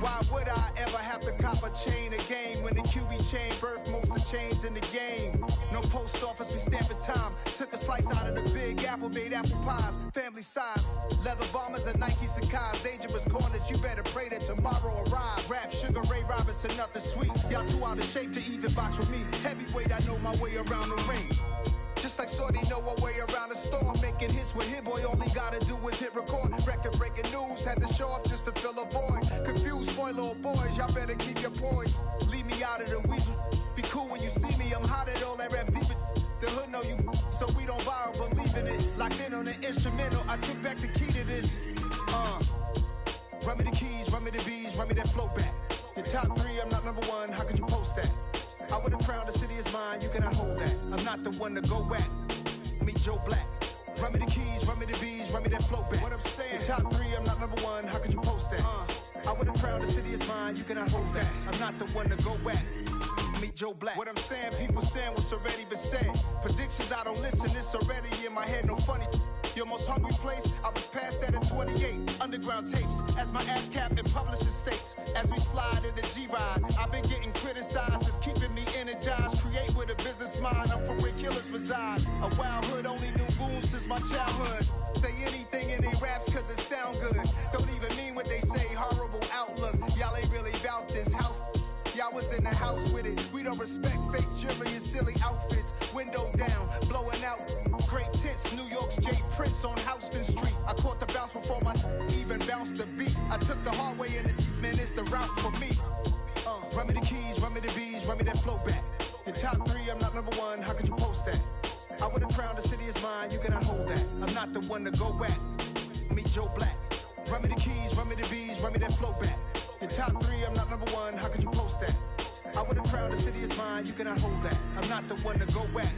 Why would I ever have to cop a chain again when the QB chain birthed most of the chains in the game? No post office, we stamping time. Took a slice out of the Big Apple, made apple pies, family size. Leather bombers and Nike Sacai's, dangerous corners. You better pray that tomorrow arrives. Rap Sugar Ray Robinson, nothing sweet. Y'all too out of shape to even box with me. Heavyweight, I know my way around the ring. Just like Shorty know her way around the storm. Making hits with Hit Boy, all he gotta do is hit record. Record breaking news, had to show up just to fill a void. Confused boy, little boys, y'all better keep your poise. Leave me out of the weasel. Be cool when you see me, I'm hot at all that rap deep. The hood know you, so we don't borrow, believe in it. Locked in on the instrumental, I took back the key to this. Run me the keys, run me the bees, run me that flow back. Your top three, I'm not number one, how could you post that? I would've crowned the city is mine, you cannot hold that. I'm not the one to go back. Meet Joe Black. Run me the keys, run me the bees, run me that flow back. What I'm saying, your top three, I'm not number one, how could you post that? I would've crowned the city is mine, you cannot hold that. I'm not the one to go back. Meet Joe Black. What I'm saying, people saying what's already been said. Predictions, I don't listen, it's already in my head, no funny. Your most hungry place, I was past that in 28. Underground tapes, as my ass cap in publishing states. As we slide in the G-Ride, I've been getting criticized, it's keeping me energized. Create with a business mind, I'm from where killers reside. A wild hood, only knew goons since my childhood. Say anything in they raps cause it sound good. Don't even mean what they say, horrible outlook. Y'all ain't really about this house. Y'all was in the house with it. We don't respect fake jewelry and silly outfits. Window down, blowing out great tits. New York's J. Prince on Houston Street. I caught the bounce before my even bounced the beat. I took the hard way in it, man, it's the route for me. Run me the keys, run me the bees, run me that flow back. Your top three, I'm not number one, how could you post that? I would've crowned the city is mine, you cannot hold that. I'm not the one to go back. Meet Joe Black. Run me the keys, run me the bees, run me that flow back. Your top three, I'm not number one, how could you post that? I would've crowned the city is mine, you cannot hold that. I'm not the one to go back.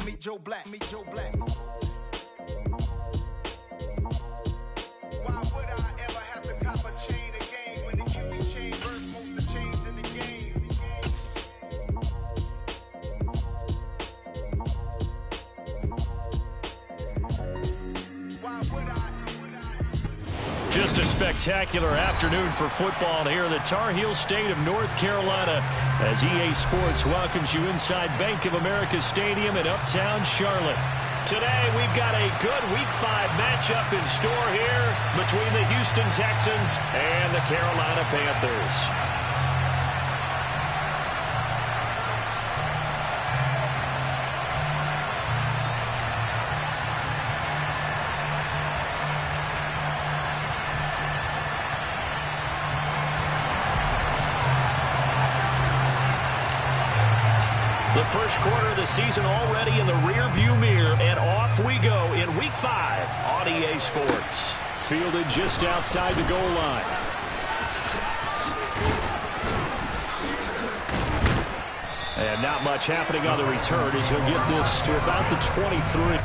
Meet Joe Black, meet Joe Black. Why would I ever have to cop a chain again when the QB chain burst most of the chains in the game? Why would I? Just a spectacular afternoon for football here in the Tar Heel state of North Carolina as EA Sports welcomes you inside Bank of America Stadium in Uptown Charlotte. Today we've got a good Week 5 matchup in store here between the Houston Texans and the Carolina Panthers. The first quarter of the season already in the rearview mirror, and off we go in Week 5 on EA Sports. Fielded just outside the goal line. And not much happening on the return as he'll get this to about the 23.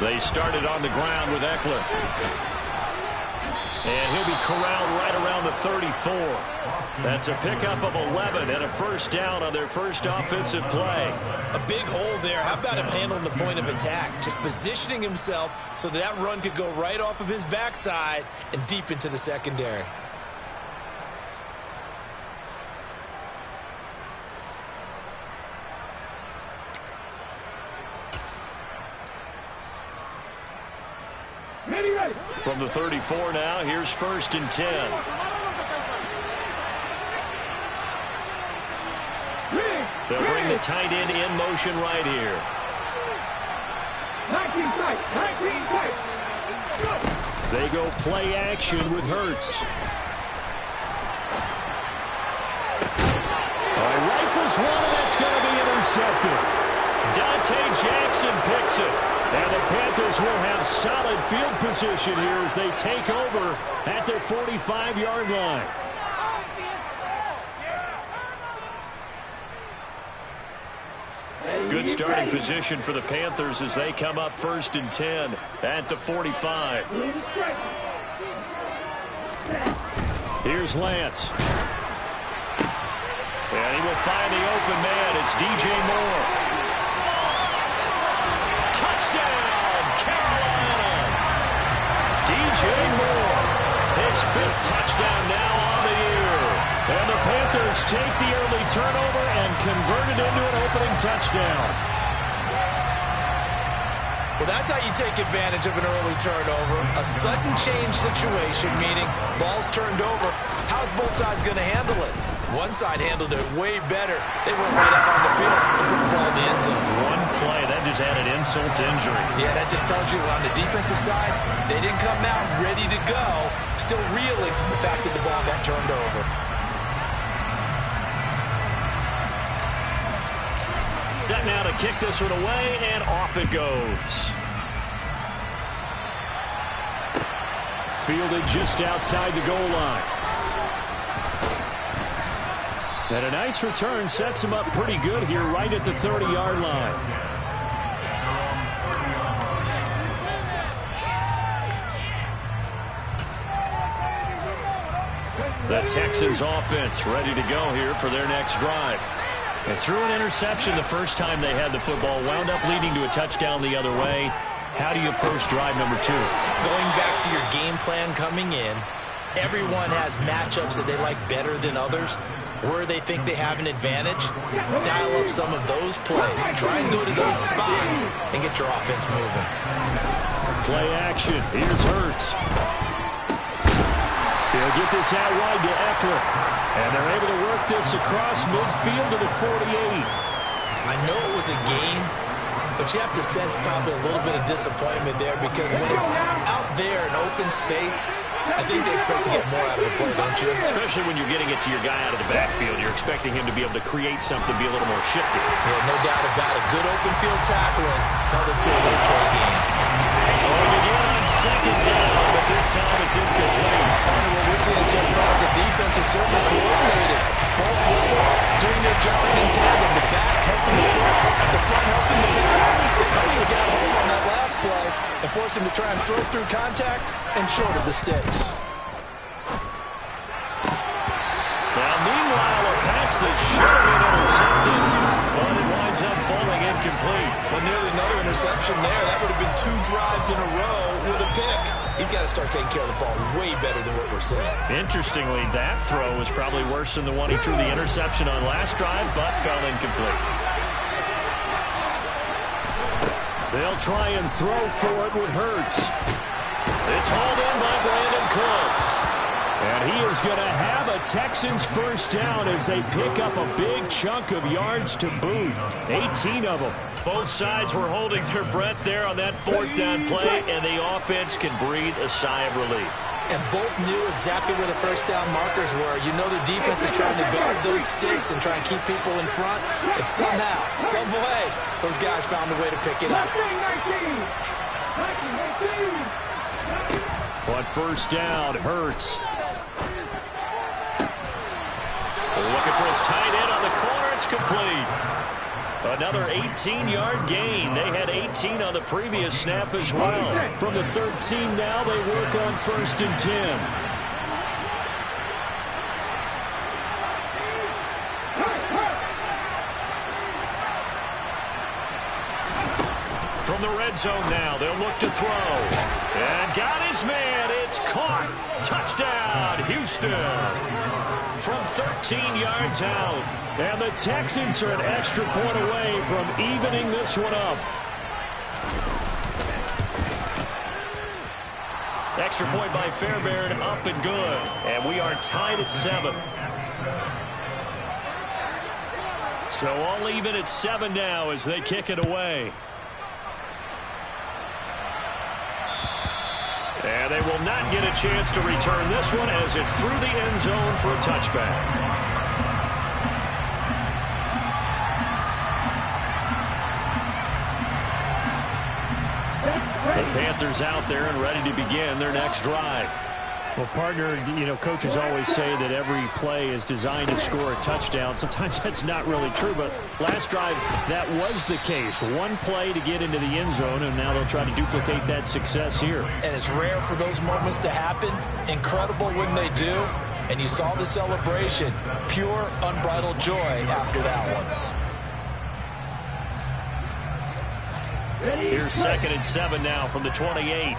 They started on the ground with Eckler. And he'll be corralled right around the 34. That's a pickup of 11 and a first down on their first offensive play. A big hole there. How about him handling the point of attack? Just positioning himself so that run could go right off of his backside and deep into the secondary. From the 34 now, here's 1st and 10. They'll bring the tight end in motion right here. 19 tight. They go play action with Hurts. Rifles one, and that's going to be intercepted. Dante Jackson picks it. And the Panthers will have solid field position here as they take over at their 45-yard line. Good starting position for the Panthers as they come up 1st and 10 at the 45. Here's Lance. And he will find the open man. It's DJ Moore. Touchdown, Carolina! DJ Moore, his 5th touchdown now on the year. And the Panthers take the early turnover and convert it into an opening touchdown. Well, that's how you take advantage of an early turnover. A sudden change situation, meaning ball's turned over. How's both sides going to handle it? One side handled it way better. They went right out on the field and put the ball in the end zone. One play, that just added insult to injury. Yeah, that just tells you on the defensive side, they didn't come out ready to go, still reeling from the fact that the ball got turned over. Set now to kick this one away, and off it goes. Fielded just outside the goal line. And a nice return sets him up pretty good here right at the 30-yard line. The Texans offense ready to go here for their next drive. And threw an interception the first time they had the football, wound up leading to a touchdown the other way. How do you approach drive number 2? Going back to your game plan coming in, everyone has matchups that they like better than others. Where they think they have an advantage, dial up some of those plays. Try and go to those spots and get your offense moving. Play action. Here's Hurts. He'll get this out wide to Eckler. And they're able to work this across midfield to the 48. I know it was a game, but you have to sense probably a little bit of disappointment there because when it's out there in open space, I think they expect to get more out of the play, don't you? Especially when you're getting it to your guy out of the backfield. You're expecting him to be able to create something, be a little more shifty. Yeah, no doubt about it. Good open field tackling held it to an okay game. Throwing again on 2nd down, but this time it's incomplete. What we're seeing so far is the defense is certainly coordinated. Both levels doing their jobs in tandem. The back helping the front, the front helping the back. The pressure got home on that last play and forced him to try and throw through contact and short of the sticks. Now, meanwhile, a pass that should have been intercepted, but it winds up falling incomplete. Well, nearly another interception there. That would have been 2 drives in a row with a pick. He's got to start taking care of the ball way better than what we're seeing. Interestingly, that throw was probably worse than the one he threw the interception on last drive, but fell incomplete. They'll try and throw for it with Hurts. It's hauled in by Brandon Cooks. And he is going to have a Texans first down as they pick up a big chunk of yards to boot. 18 of them. Both sides were holding their breath there on that 4th down play, and the offense can breathe a sigh of relief. And both knew exactly where the first down markers were. You know the defense is trying to guard those sticks and try and keep people in front. And somehow, some way, those guys found a way to pick it up. On first down, Hurts. Looking for his tight end on the corner. It's complete. Another 18-yard gain. They had 18 on the previous snap as well. From the 13 now, they work on 1st and 10. From the red zone now, they'll look to throw. And got his man. It's caught. Touchdown, Houston. From 13 yards out. And the Texans are an extra point away from evening this one up. Extra point by Fairbairn, up and good. And we are tied at 7. So all even at 7 now as they kick it away. And they will not get a chance to return this one as it's through the end zone for a touchback. The Panthers out there and ready to begin their next drive. Well, partner, you know, coaches always say that every play is designed to score a touchdown. Sometimes that's not really true, but last drive, that was the case. One play to get into the end zone, and now they'll try to duplicate that success here. And it's rare for those moments to happen. Incredible when they do. And you saw the celebration. Pure, unbridled joy after that one. Here's 2nd and 7 now from the 28.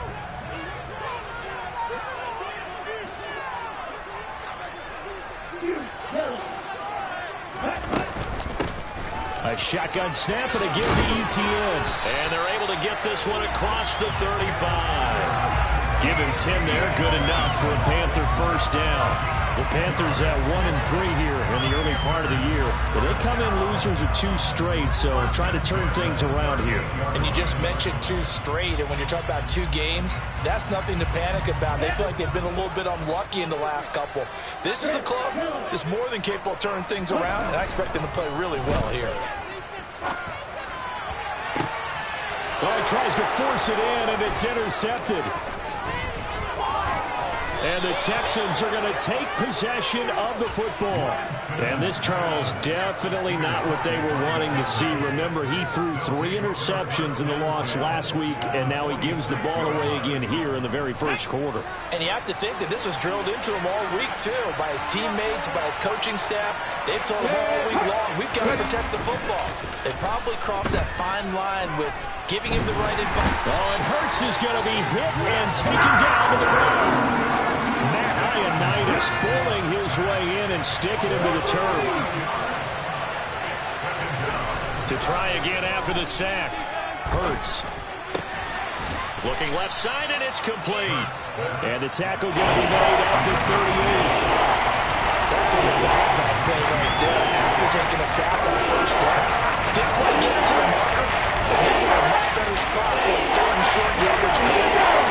A shotgun snap and a give to Etienne. And they're able to get this one across the 35. Give him 10 there. Good enough for a Panther first down. The Panthers at 1-3 here in the early part of the year. But they come in losers of 2 straight, so trying to turn things around here. And you just mentioned 2 straight, and when you're talking about 2 games, that's nothing to panic about. They feel like they've been a little bit unlucky in the last couple. This is a club that's more than capable of turning things around, and I expect them to play really well here. Oh, he tries to force it in, and it's intercepted. And the Texans are going to take possession of the football. And this, Charles, definitely not what they were wanting to see. Remember, he threw 3 interceptions in the loss last week, and now he gives the ball away again here in the very first quarter. And you have to think that this was drilled into him all week, too, by his teammates, by his coaching staff. They've told him all week long, we've got to protect the football. They probably crossed that fine line with giving him the right advice. Oh, and Hurts is going to be hit and taken down to the ground. Ioannidis pulling his way in and sticking him to the turf. To try again after the sack. Hurts. Looking left side, and it's complete. And the tackle going to be made at the 38. That's a good bounce back play right there after taking a sack on first down. Didn't quite get it to the marker, but now we're in a much better spot for a 3rd and short yardage call.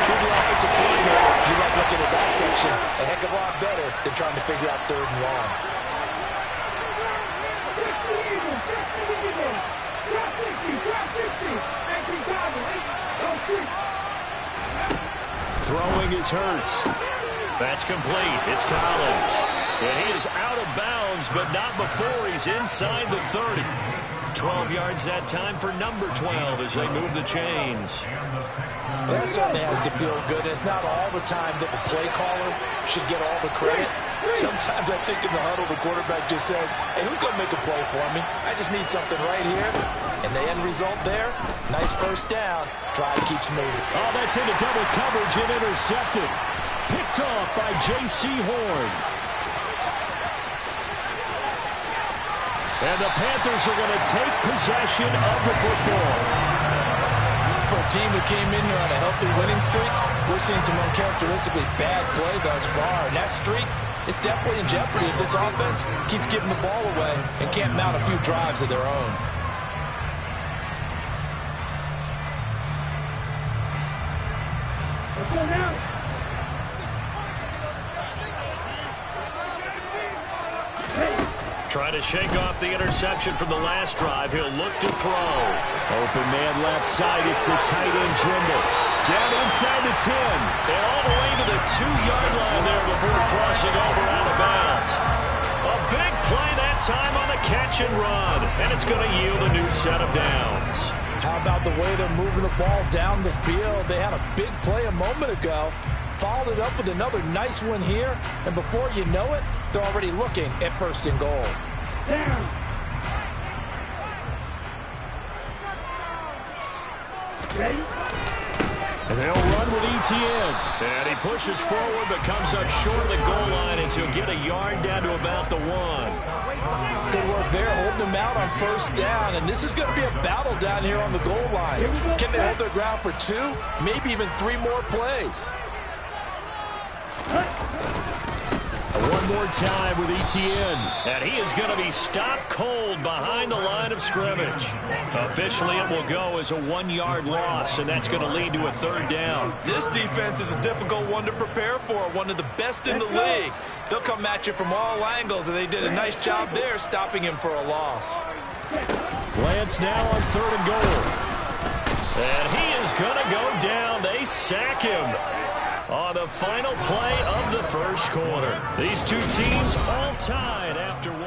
Through the offensive coordinator, you like looking at that section a heck of a lot better than trying to figure out 3rd and long. Throwing is Hurts. That's complete. It's Collins. And he is out of bounds, but not before he's inside the 30. 12 yards that time for number 12 as they move the chains. Well, that certainly has to feel good. It's not all the time that the play caller should get all the credit. Sometimes I think in the huddle, the quarterback just says, hey, who's going to make a play for me? I just need something right here. And the end result there, nice first down. Drive keeps moving. Oh, that's into double coverage and intercepted. Picked off by J.C. Horn. And the Panthers are going to take possession of the football. For a team who came in here on a healthy winning streak, we're seeing some uncharacteristically bad play thus far. And that streak is definitely in jeopardy if this offense keeps giving the ball away and can't mount a few drives of their own. Trying to shake off the interception from the last drive. He'll look to throw. Open man left side. It's the tight end Trimble. Down inside the 10. And all the way to the 2-yard line there before crossing over out of bounds. A big play that time on the catch catch and run, and it's going to yield a new set of downs. How about the way they're moving the ball down the field? They had a big play a moment ago, followed it up with another nice one here, and before you know it, they're already looking at 1st and goal. Down. And they'll run with Etienne. And he pushes forward but comes up short of the goal line as he'll get a yard down to about the 1. Good work there, holding them out on 1st down. And this is going to be a battle down here on the goal line. Can they hold their ground for 2, maybe even 3 more plays? One more time with Etienne. And he is going to be stopped cold behind the line of scrimmage. Officially, it will go as a 1-yard loss, and that's going to lead to a 3rd down. This defense is a difficult one to prepare for, one of the best in the league. They'll come at you from all angles, and they did a nice job there stopping him for a loss. Lance now on 3rd and goal. And he is going to go down. They sack him on the final play of the 1st quarter. These two teams all tied after 1.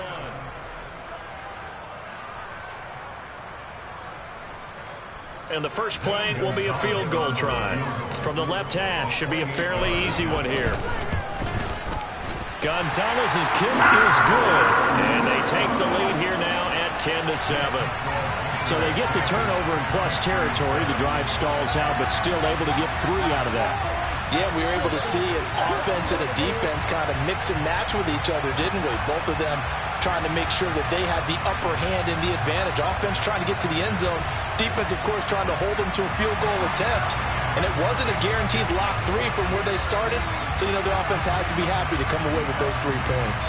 And the first play will be a field goal try. From the left hash, should be a fairly easy one here. Gonzalez's kick is good. And they take the lead here now at 10-7. So they get the turnover in plus territory. The drive stalls out, but still able to get 3 out of that. Yeah, we were able to see an offense and a defense kind of mix and match with each other, didn't we? Both of them trying to make sure that they had the upper hand and the advantage. Offense trying to get to the end zone. Defense, of course, trying to hold them to a field goal attempt. And it wasn't a guaranteed lock 3 from where they started. So, the offense has to be happy to come away with those 3 points.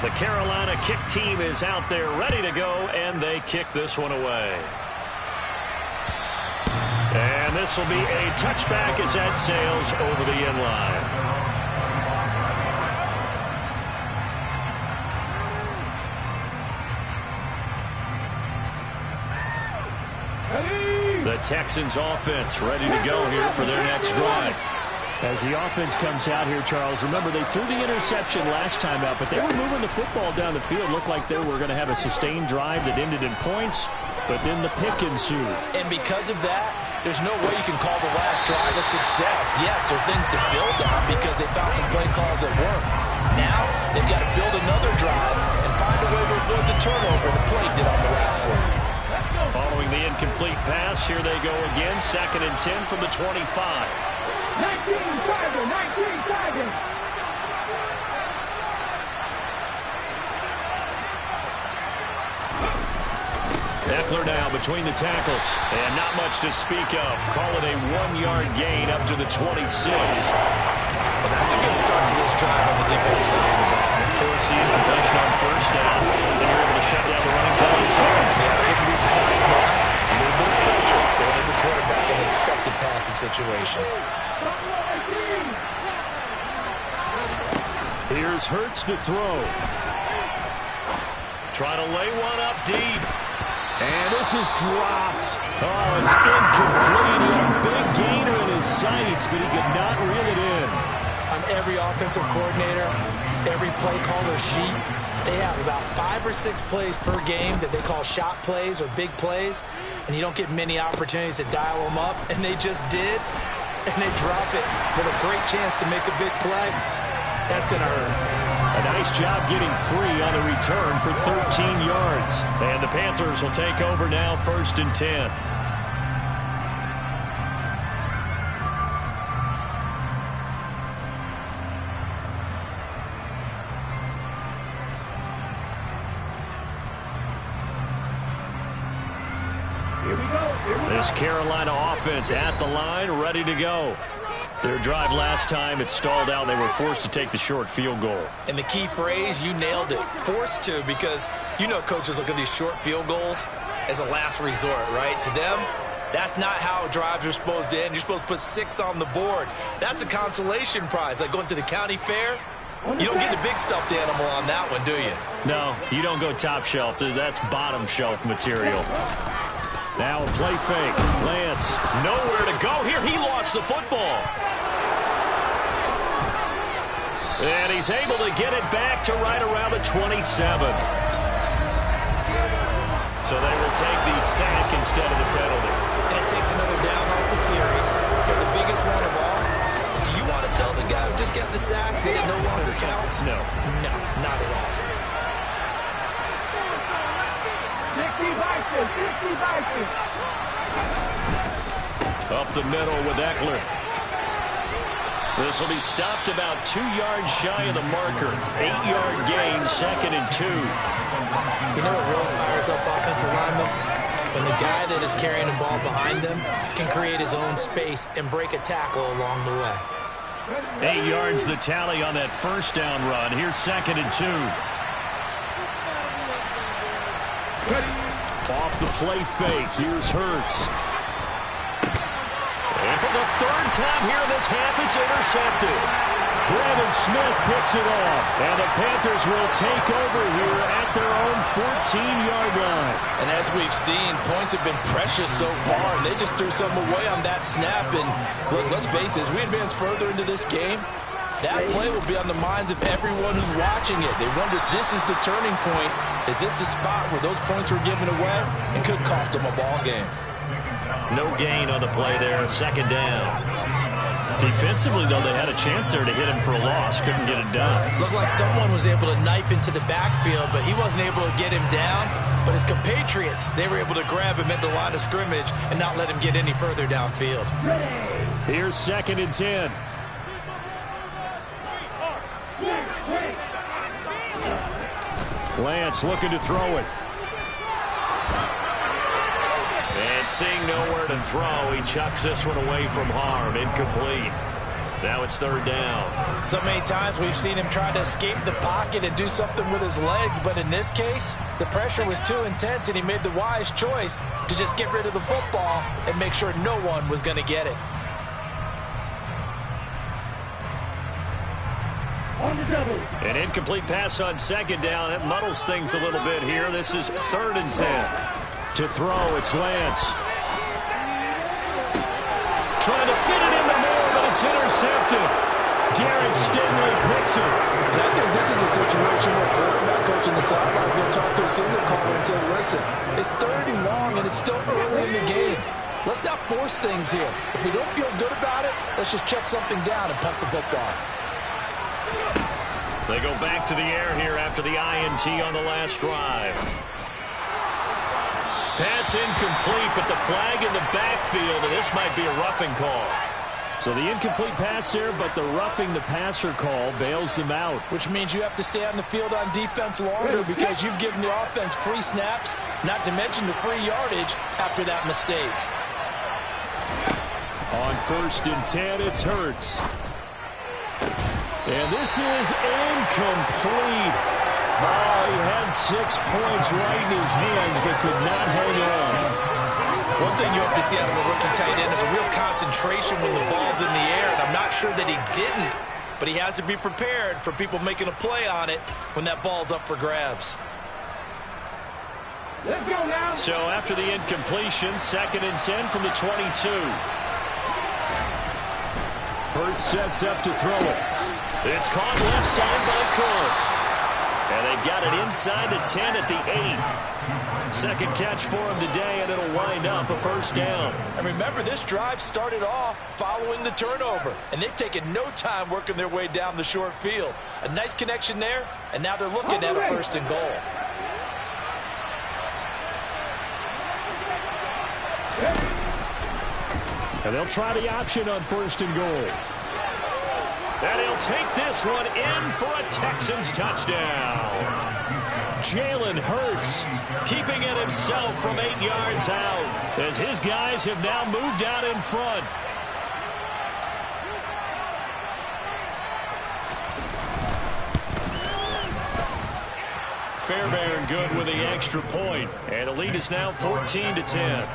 The Carolina kick team is out there ready to go, and they kick this one away. And this will be a touchback as that sails over the end line. The Texans offense ready to go here for their next drive. As the offense comes out here, Charles, remember they threw the interception last time out, but they were moving the football down the field. Looked like they were going to have a sustained drive that ended in points, but then the pick ensued. And because of that, there's no way you can call the last drive a success. Yes, there are things to build on because they found some play calls that work. Now, they've got to build another drive and find a way to avoid the turnover the play did on the last one. Following the incomplete pass, here they go again. 2nd and 10 from the 25. 19 Tiger, 19 Tiger. Eckler now between the tackles. And not much to speak of. Call it a 1-yard gain up to the 26. Well, that's a good start to this drive on the defensive side of the ball. Force the incompletion on 1st down. Then you're able to shut down the running play on 2nd. Yeah, I wouldn't be surprised now. A little bit of pressure going to the quarterback in the expected passing situation. Here's Hurts to throw. Try to lay one up deep. And this is dropped. Oh, it's incomplete. He had a big gainer in his sights, but he could not reel it in. On every offensive coordinator, every play caller sheet, they have about 5 or 6 plays per game that they call shot plays or big plays, and you don't get many opportunities to dial them up, and they just did, and they drop it with a great chance to make a big play. That's going to hurt. A nice job getting free on the return for 13 yards. And the Panthers will take over now, 1st and 10. This Carolina offense at the line, ready to go. Their drive last time, it stalled out, and they were forced to take the short field goal. And the key phrase, you nailed it, forced to, because coaches look at these short field goals as a last resort, right? To them, that's not how drives are supposed to end. You're supposed to put 6 on the board. That's a consolation prize, like going to the county fair. You don't get the big stuffed animal on that one, do you? No, you don't go top shelf. That's bottom shelf material. Now a play fake. Lance, nowhere to go here. He lost the football. And he he's able to get it back to right around the 27. So they will take the sack instead of the penalty. And it takes another down off the series. But the biggest one of all, do you want to tell the guy who just got the sack that it no longer counts? No. No, not at all. 60 Up the middle with Eckler. This will be stopped about 2 yards shy of the marker. 8-yard gain, 2nd and 2. You know what really fires up offensive linemen? When the guy that is carrying the ball behind them can create his own space and break a tackle along the way. 8 yards the tally on that first down run. Here's 2nd and 2. Off the play fake. Here's Hurts. And for the 3rd time here in this half, it's intercepted. Brandon Smith picks it off. And the Panthers will take over here at their own 14-yard line. And as we've seen, points have been precious so far, and they just threw something away on that snap. And look, let's face it, as we advance further into this game, that play will be on the minds of everyone who's watching it. They wonder, this is the turning point. Is this the spot where those points were given away and could cost them a ball game? No gain on the play there, 2nd down. Defensively, though, they had a chance there to hit him for a loss. Couldn't get it done. Looked like someone was able to knife into the backfield, but he wasn't able to get him down. But his compatriots, they were able to grab him at the line of scrimmage and not let him get any further downfield. Here's 2nd and 10. Lance looking to throw it. And seeing nowhere to throw, he chucks this one away from harm. Incomplete. Now it's 3rd down. So many times we've seen him try to escape the pocket and do something with his legs, but in this case, the pressure was too intense and he made the wise choice to just get rid of the football and make sure no one was going to get it. An incomplete pass on 2nd down. That muddles things a little bit here. This is 3rd and 10. To throw, it's Lance. Trying to fit it in the middle, but it's intercepted. Derek Stingley picks it. And I think this is a situation where quarterback coach in the sideline is going to talk to a signal caller and say, listen, it's 3rd and long and it's still early in the game. Let's not force things here. If we don't feel good about it, let's just check something down and punt the football. They go back to the air here after the INT on the last drive. Pass incomplete, but the flag in the backfield, and this might be a roughing call. So the incomplete pass there, but the roughing the passer call bails them out. Which means you have to stay on the field on defense longer because you've given the offense free snaps, not to mention the free yardage after that mistake. On 1st and 10, it's Hurts. And this is incomplete. Oh, he had 6 points right in his hands, but could not hang on. One thing you have to see out of a rookie tight end is a real concentration when the ball's in the air, and I'm not sure that he didn't, but he has to be prepared for people making a play on it when that ball's up for grabs. Let's go now. So after the incompletion, 2nd and 10 from the 22. Hurts sets up to throw it. It's caught left side by Cooks. And they've got it inside the 10 at the 8. 2nd catch for him today, and it'll wind up a 1st down. And remember, this drive started off following the turnover, and they've taken no time working their way down the short field. A nice connection there, and now they're looking at a 1st and goal. And they'll try the option on 1st and goal. And he'll take this one in for a Texans touchdown. Jalen Hurts keeping it himself from 8 yards out as his guys have now moved out in front. Fairbairn good with the extra point. And the lead is now 14-10.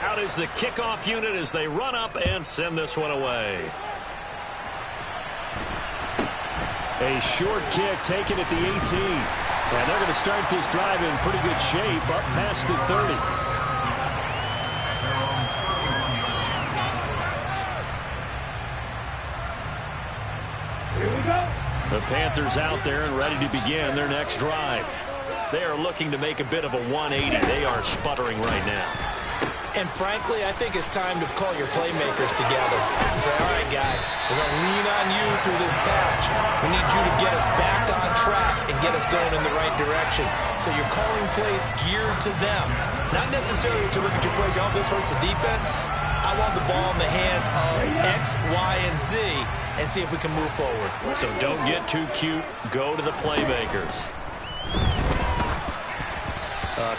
Out is the kickoff unit as they run up and send this one away. A short kick taken at the 18. And they're going to start this drive in pretty good shape up past the 30. The Panthers out there and ready to begin their next drive. They are looking to make a bit of a 180. They are sputtering right now. And frankly, I think it's time to call your playmakers together and say, all right, guys, we're going to lean on you through this patch. We need you to get us back on track and get us going in the right direction. So you're calling plays geared to them. Not necessarily to look at your plays, oh, this hurts the defense. I want the ball in the hands of X, Y, and Z and see if we can move forward. So don't get too cute. Go to the playmakers.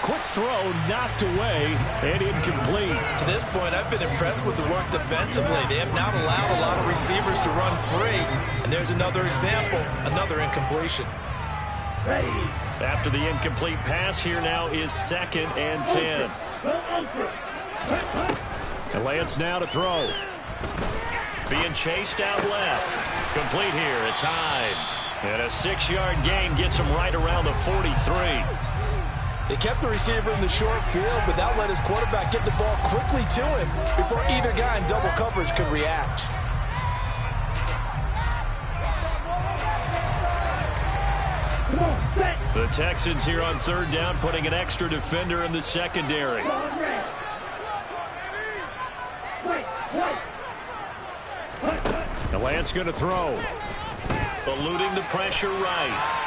Quick throw, knocked away, and incomplete. To this point, I've been impressed with the work defensively. They have not allowed a lot of receivers to run free. And there's another example, another incompletion. After the incomplete pass, here now is 2nd and 10. And Lance now to throw. Being chased out left. Complete here. It's Hyde. And a 6-yard gain gets him right around the 43. They kept the receiver in the short field, but that let his quarterback get the ball quickly to him before either guy in double coverage could react. The Texans here on 3rd down, putting an extra defender in the secondary. And Lance going to throw. Eluding the pressure right.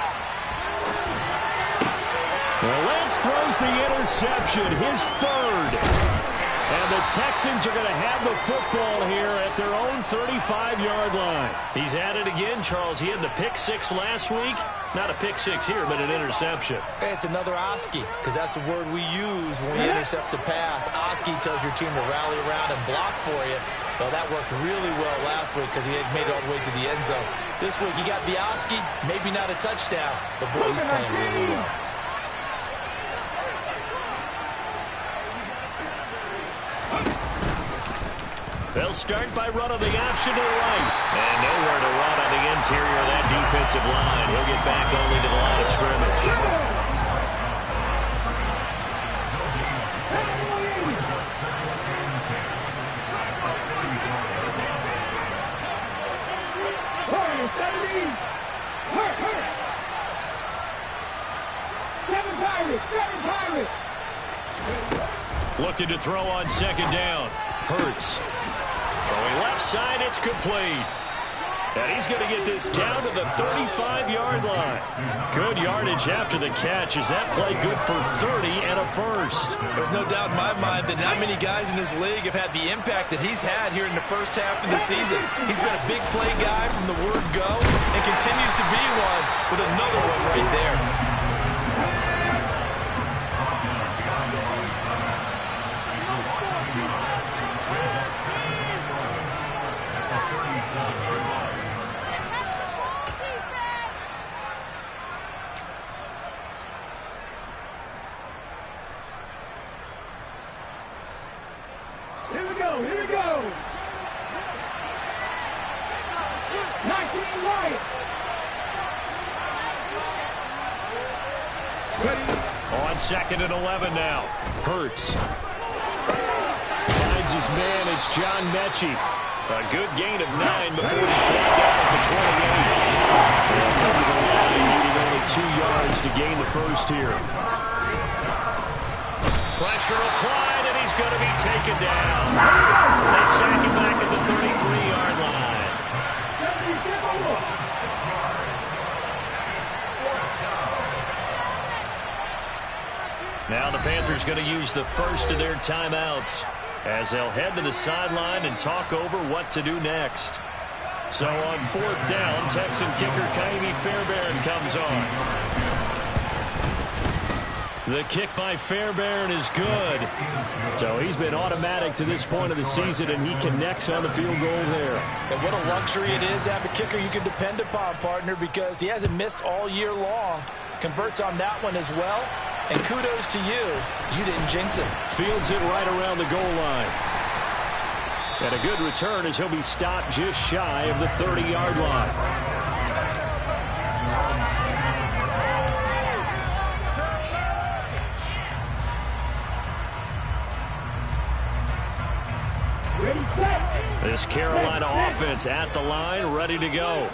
Well, Lance throws the interception, his 3rd. And the Texans are going to have the football here at their own 35-yard line. He's at it again, Charles. He had the pick 6 last week. Not a pick 6 here, but an interception. Hey, it's another Oski, because that's the word we use when we intercept a pass. Oski tells your team to rally around and block for you. Well, that worked really well last week because he had made it all the way to the end zone. This week, he got the Oski, maybe not a touchdown, but boy, he's playing really well. They'll start by running the option to the right. And nowhere to run on the interior of that defensive line. He'll get back only to the line of scrimmage. Looking to throw on 2nd down. Hurts. Throwing left side, it's complete. And he's going to get this down to the 35-yard line. Good yardage after the catch. Is that play good for 30 and a first? There's no doubt in my mind that not many guys in this league have had the impact that he's had here in the first half of the season. He's been a big play guy from the word go and continues to be one with another one right there. Here we go. 19 right. On 2nd and 11 now. Hurts. Finds his man. It's John Mechie. A good gain of 9 before he's brought down at the 28. They'll come to the line, needing only 2 yards to gain the first here. Pressure applied, and he's going to be taken down. They sack him back at the 33-yard line. Now the Panthers going to use the first of their timeouts as they'll head to the sideline and talk over what to do next. So on 4th down, Texan kicker Kaimi Fairbairn comes on. The kick by Fairbairn is good. So he's been automatic to this point of the season, and he connects on the field goal there. And what a luxury it is to have a kicker you can depend upon, partner, because he hasn't missed all year long. Converts on that one as well. And kudos to you. You didn't jinx him. Fields it right around the goal line. And a good return as he'll be stopped just shy of the 30-yard line. Ready, set. This Carolina offense at the line, ready to go.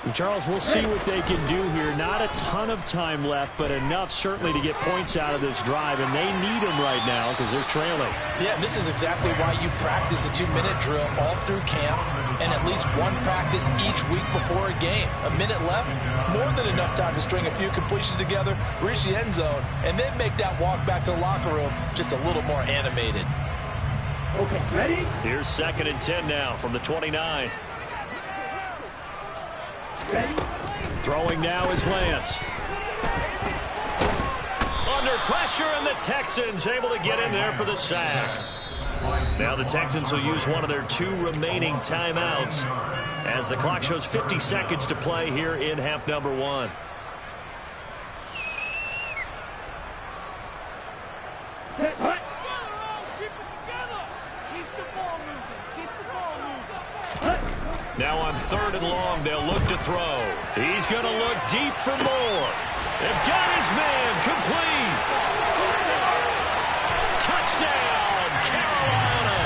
And Charles, we'll see what they can do here. Not a ton of time left, but enough certainly to get points out of this drive, and they need them right now because they're trailing. Yeah, and this is exactly why you practice a 2-minute drill all through camp and at least one practice each week before a game. A minute left, more than enough time to string a few completions together, reach the end zone, and then make that walk back to the locker room just a little more animated. Okay, ready? Here's 2nd and 10 now from the 29. Ready? Throwing now is Lance. Under pressure, and the Texans able to get in there for the sack. Now the Texans will use one of their 2 remaining timeouts as the clock shows 50 seconds to play here in half number 1. Set, hut. Now on 3rd and long, they'll look to throw. He's going to look deep for more. They've got his man complete. Touchdown, Carolina.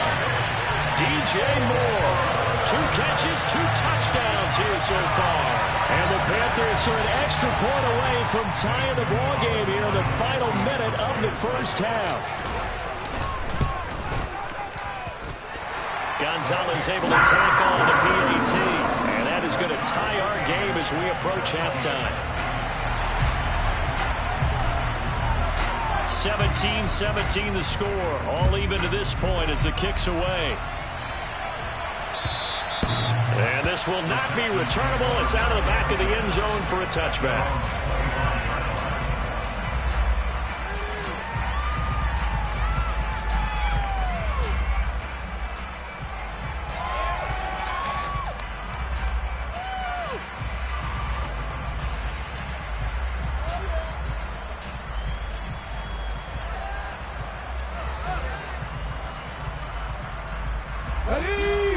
DJ Moore. 2 catches, 2 touchdowns here so far. And the Panthers are an extra point away from tying the ball game here in the final minute of the first half. Gonzalez able to tack on the PAT. And that is going to tie our game as we approach halftime. 17-17 the score. All even to this point as the kick's away. And this will not be returnable. It's out of the back of the end zone for a touchback.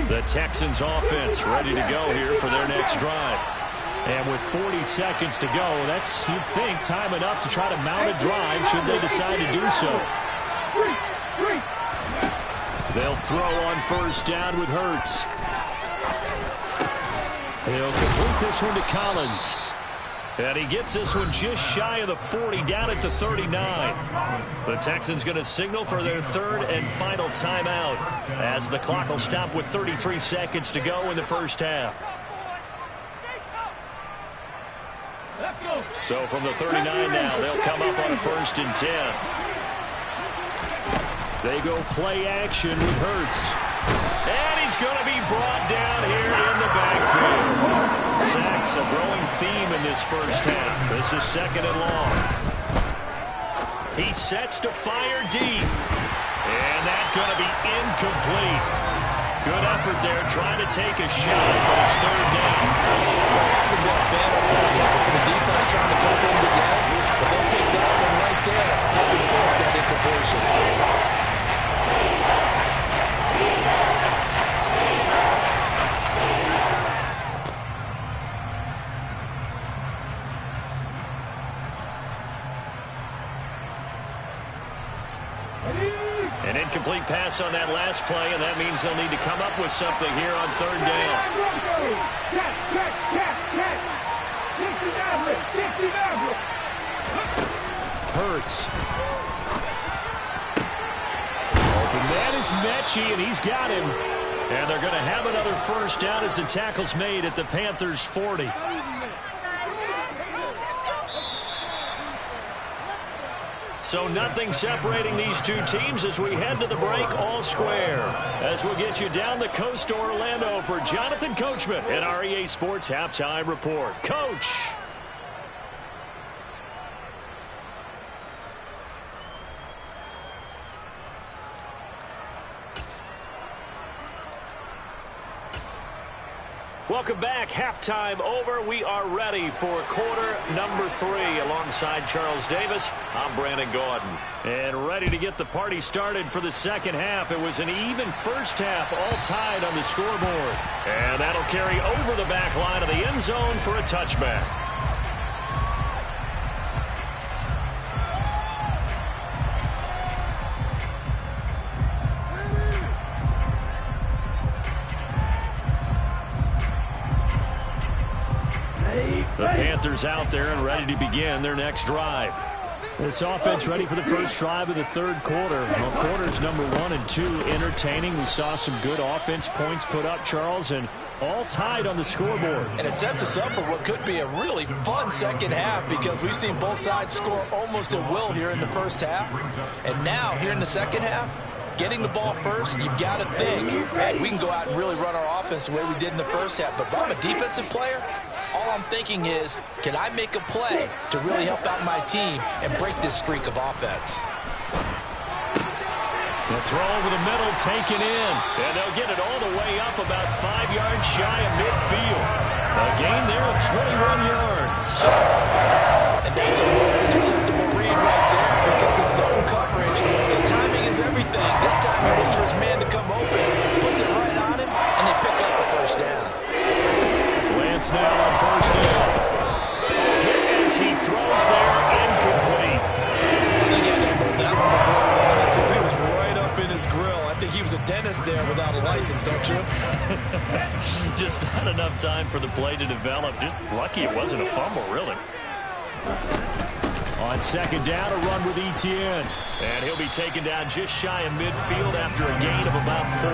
The Texans offense ready to go here for their next drive. And with 40 seconds to go, that's, you'd think, time enough to try to mount a drive should they decide to do so. They'll throw on 1st down with Hurts. He'll complete this one to Collins. And he gets this one just shy of the 40, down at the 39. The Texans going to signal for their 3rd and final timeout as the clock will stop with 33 seconds to go in the first half. So from the 39 now, they'll come up on a 1st and 10. They go play action with Hurts. And he's going to be brought down here in the backfield. Sacks a growing theme in this first half. This is 2nd and long. He sets to fire deep. And that's going to be incomplete. Good effort there trying to take a shot, but it's 3rd down. Hasn't been a bad approach with the defense trying to cover him again, but they'll take that one right there, helping force that incompletion. An incomplete pass on that last play, and that means they'll need to come up with something here on 3rd down. Hurts. Open man is Mechie, and he's got him. And they're going to have another 1st down as the tackle's made at the Panthers' 40. So nothing separating these 2 teams as we head to the break all square. As we'll get you down the coast to Orlando for Jonathan Coachman at our EA Sports Halftime Report. Coach. Welcome back. Halftime over. We are ready for quarter number 3. Alongside Charles Davis, I'm Brandon Gordon. And ready to get the party started for the second half. It was an even first half, all tied on the scoreboard. And that'll carry over the back line of the end zone for a touchback. Panthers out there and ready to begin their next drive. This offense ready for the first drive of the third quarter. Well, quarters number 1 and 2 entertaining. We saw some good offense points put up, Charles, and all tied on the scoreboard. And it sets us up for what could be a really fun second half because we've seen both sides score almost at will here in the first half. And now, here in the second half, getting the ball first, you've got to think, hey, we can go out and really run our offense the way we did in the first half. But if I'm a defensive player, all I'm thinking is, can I make a play to really help out my team and break this streak of offense? The throw over the middle taken in, and they'll get it all the way up about 5 yards shy of midfield. A gain there of 21 yards. And that's a more than acceptable read right there because it's zone coverage. So timing is everything. This time he waits for his man to come open, puts it right on him, and they pick up a first down. Lance now on first down. Hit as he throws there, incomplete. I think he had to pull that one before he got it until he was right up in his grill. I think he was a dentist there without a license, don't you? Just not enough time for the play to develop. Just lucky it wasn't a fumble, really. On second down, a run with Etienne. And he'll be taken down just shy of midfield after a gain of about 4.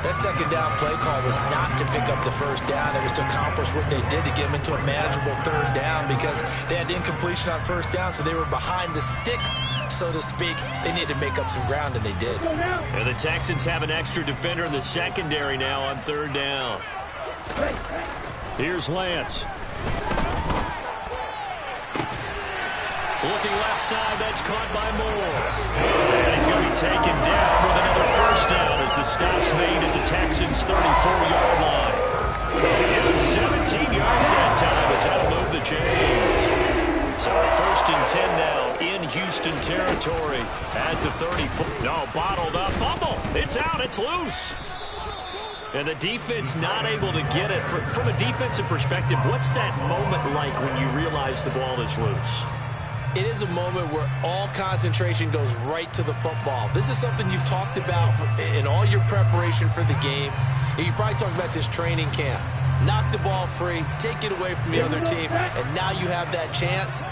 That second down play call was not to pick up the first down. It was to accomplish what they did to get them into a manageable third down because they had incompletion on first down, so they were behind the sticks, so to speak. They needed to make up some ground, and they did. And the Texans have an extra defender in the secondary now on third down. Here's Lance. Looking left side, that's caught by Moore. And he's going to be taken down with another first down as the stop's made at the Texans' 34-yard line. Give him 17 yards that time as that'll move the chains. So first and 10 now in Houston territory at the 34. No, bottled up. Fumble. It's out. It's loose. And the defense not able to get it. From a defensive perspective, what's that moment like when you realize the ball is loose? It is a moment where all concentration goes right to the football. This is something you've talked about in all your preparation for the game. And you probably talked about this training camp. Knock the ball free, take it away from the other team, and now you have that chance.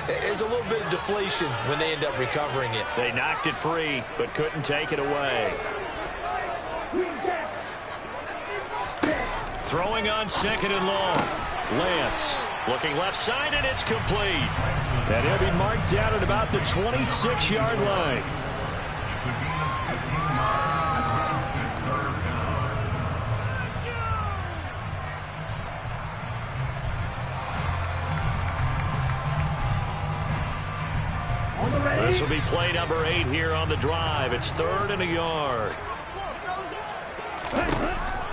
There's a little bit of deflation when they end up recovering it. They knocked it free, but couldn't take it away. Throwing on second and long. Lance looking left side, and it's complete. And he'll be marked down at about the 26-yard line. This will be play number 8 here on the drive. It's 3rd and a yard.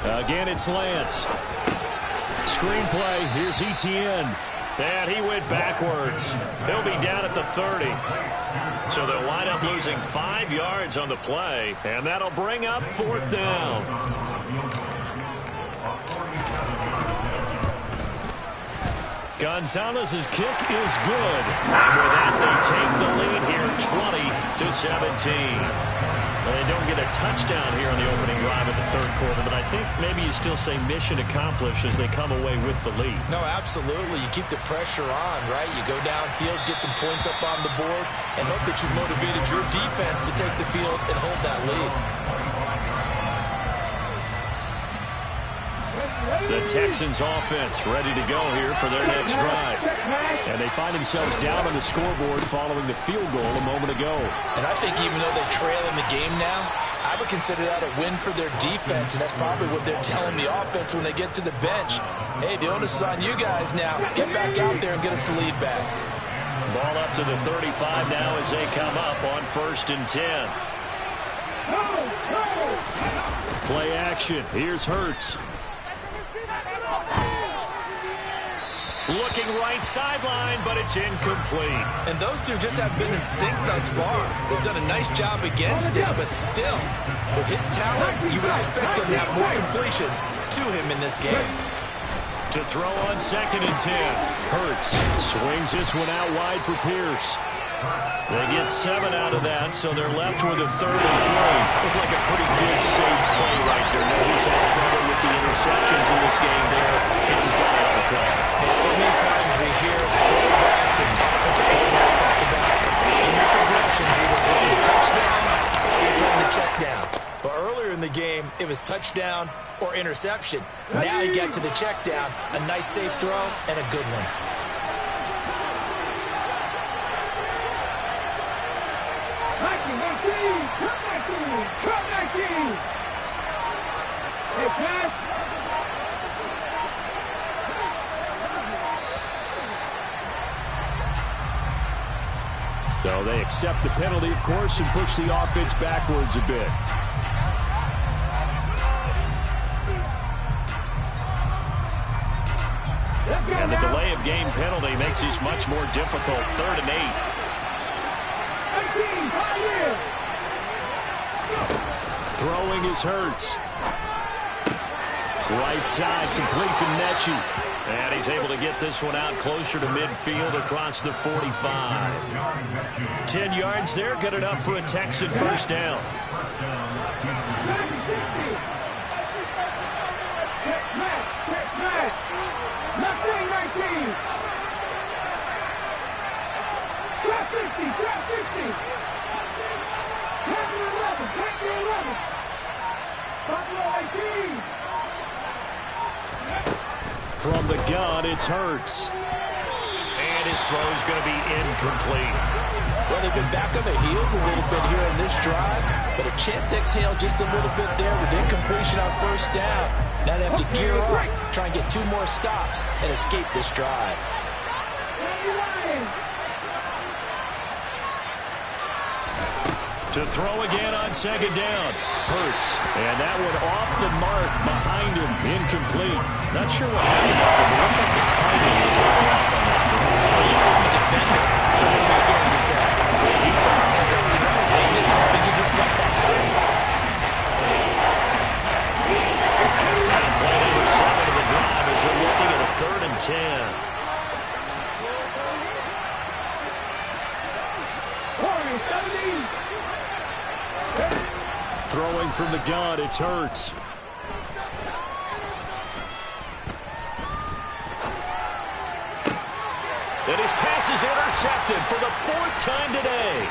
Again, it's Lance. Screenplay, here's Etienne. And he went backwards. He'll be down at the 30. So they'll wind up losing 5 yards on the play, and that'll bring up 4th down. Gonzalez's kick is good. And with that, they take the lead here 20-17. Well, they don't get a touchdown here on the opening drive of the third quarter, but I think maybe you still say mission accomplished as they come away with the lead. No, absolutely. You keep the pressure on, right? You go downfield, get some points up on the board, and hope that you motivated your defense to take the field and hold that lead. The Texans offense ready to go here for their next drive. And they find themselves down on the scoreboard following the field goal a moment ago. And I think even though they trail in the game now, I would consider that a win for their defense, and that's probably what they're telling the offense when they get to the bench. Hey, the onus is on you guys now. Get back out there and get us the lead back. Ball up to the 35 now as they come up on 1st and 10. Play action. Here's Hurts. Looking right sideline, but it's incomplete. And those two just have been in sync thus far. They've done a nice job against him, but still, with his talent, you would expect them to have more completions to him in this game. To throw on 2nd and 10. Hurts swings this one out wide for Pierce. They get 7 out of that, so they're left with a 3rd and 3. Looked like a pretty good safe play right there. Now he's had trouble with the interceptions in this game there. It's his guy on the play. And so in the game, it was touchdown or interception. Now you get to the check down, a nice safe throw, and a good one. So they accept the penalty, of course, and push the offense backwards a bit. And the delay of game penalty makes this much more difficult. 3rd and 8. Throwing is Hurts. Right side, complete to Mechie. And he's able to get this one out closer to midfield across the 45. 10 yards there, good enough for a Texan first down. From the gun, it's Hurts. And his throw is going to be incomplete. Well, they've been back on their heels a little bit here in this drive, but a chance to exhale just a little bit there with incompletion on first down. Now they have to gear up, try and get 2 more stops, and escape this drive. To throw again on 2nd down. Hurts. And that one off the mark behind him. Incomplete. Not sure what happened out there, but what about the timing was a little off on that throw? Well, you know, the defender. So what am I going to say? Great defense. They did something to disrupt that timing. And play number 7 of the drive as they're looking at a 3rd and 10. Throwing from the gun, it's Hurts. And his pass is intercepted for the 4th time today.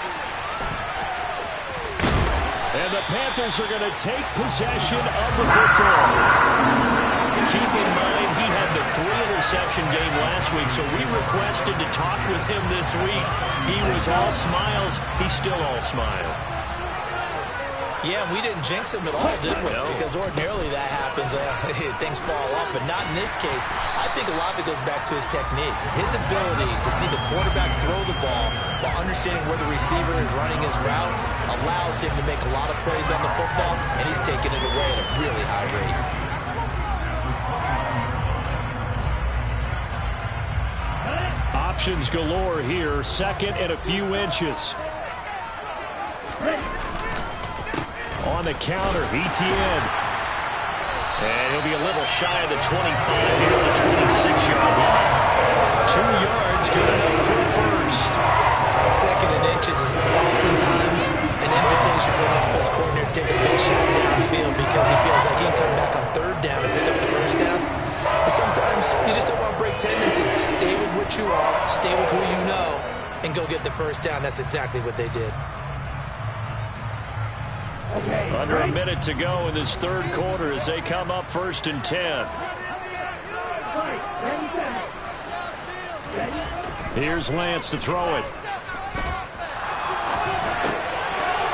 And the Panthers are going to take possession of the football. Keep in mind, he had the 3-interception game last week, so we requested to talk with him this week. He was all smiles. He's still all smile. Yeah, we didn't jinx him at all, did we? Because ordinarily that happens. Things fall off, but not in this case. I think a lot of it goes back to his technique. His ability to see the quarterback throw the ball while understanding where the receiver is running his route allows him to make a lot of plays on the football, and he's taking it away at a really high rate. Options galore here. 2nd and a few inches. On the counter, ETN. And he'll be a little shy of the 25 here on the 26-yard line. 2 yards, good enough for the first. 2nd and inches is oftentimes an invitation for an offense coordinator to take a big shot downfield because he feels like he can come back on 3rd down and pick up the first down. But sometimes you just don't want to break tendencies. Stay with what you are, stay with who you know, and go get the first down. That's exactly what they did. Under a minute to go in this 3rd quarter as they come up 1st and 10. Here's Lance to throw it.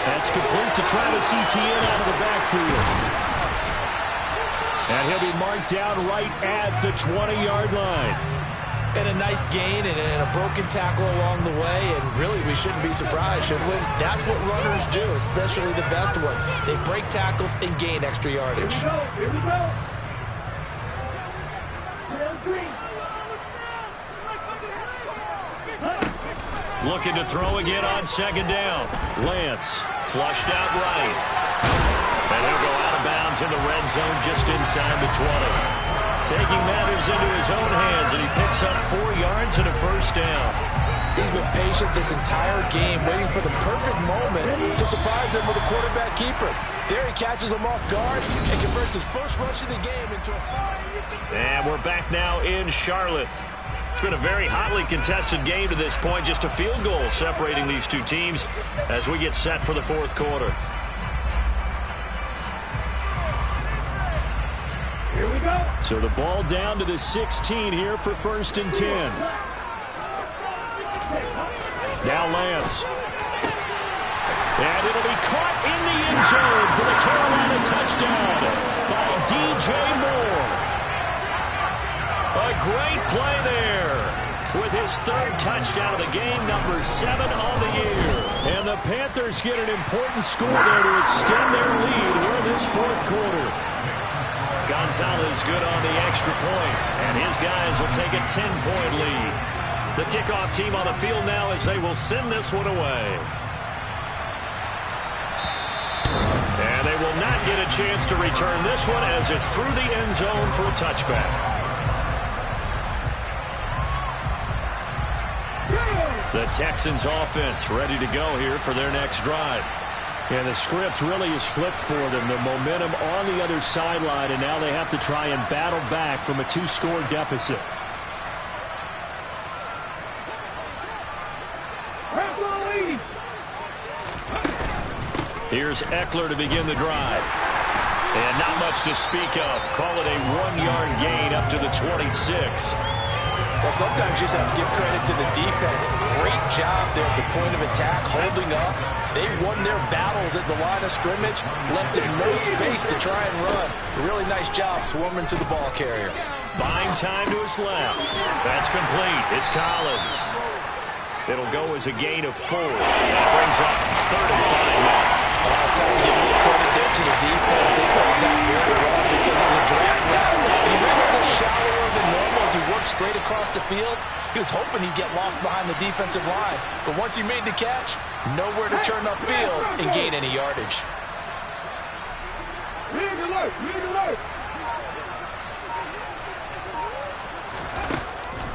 That's complete to Travis Etienne out of the backfield. And he'll be marked down right at the 20-yard line. And a nice gain and a broken tackle along the way, and really we shouldn't be surprised, should we? That's what runners do, especially the best ones. They break tackles and gain extra yardage. Here we go. Looking to throw again on 2nd down. Lance. Flushed out right. And he'll go out of bounds in the red zone just inside the 20. Taking matters into his own hands, and he picks up 4 yards and a first down. He's been patient this entire game, waiting for the perfect moment to surprise him with a quarterback keeper. There he catches him off guard and converts his first rush of the game into a... And we're back now in Charlotte. It's been a very hotly contested game to this point. Just a field goal separating these two teams as we get set for the 4th quarter. So the ball down to the 16 here for 1st and 10. Now Lance. And it'll be caught in the end zone for the Carolina touchdown by DJ Moore. A great play there with his 3rd touchdown of the game, number 7 on the year. And the Panthers get an important score there to extend their lead here in this 4th quarter. Gonzalez good on the extra point, and his guys will take a 10-point lead. The kickoff team on the field now as they will send this one away. And they will not get a chance to return this one as it's through the end zone for a touchback. The Texans offense ready to go here for their next drive. And the script really is flipped for them. The momentum on the other sideline, and now they have to try and battle back from a 2-score deficit. Here's Eckler to begin the drive. And not much to speak of. Call it a 1-yard gain up to the 26. Well, sometimes you just have to give credit to the defense. Great job there at the point of attack, holding up. They won their battles at the line of scrimmage, left them no space to try and run. A really nice job swarming to the ball carrier. Buying time to his left. That's complete. It's Collins. It'll go as a gain of 4. That brings up 3rd and 5 now. It's time to give more credit there to the defense. They brought that very well because it was a drag route. And he ran a little shallower than normal as he worked straight across the field. He was hoping he'd get lost behind the defensive line. But once he made the catch, nowhere to turn upfield and gain any yardage.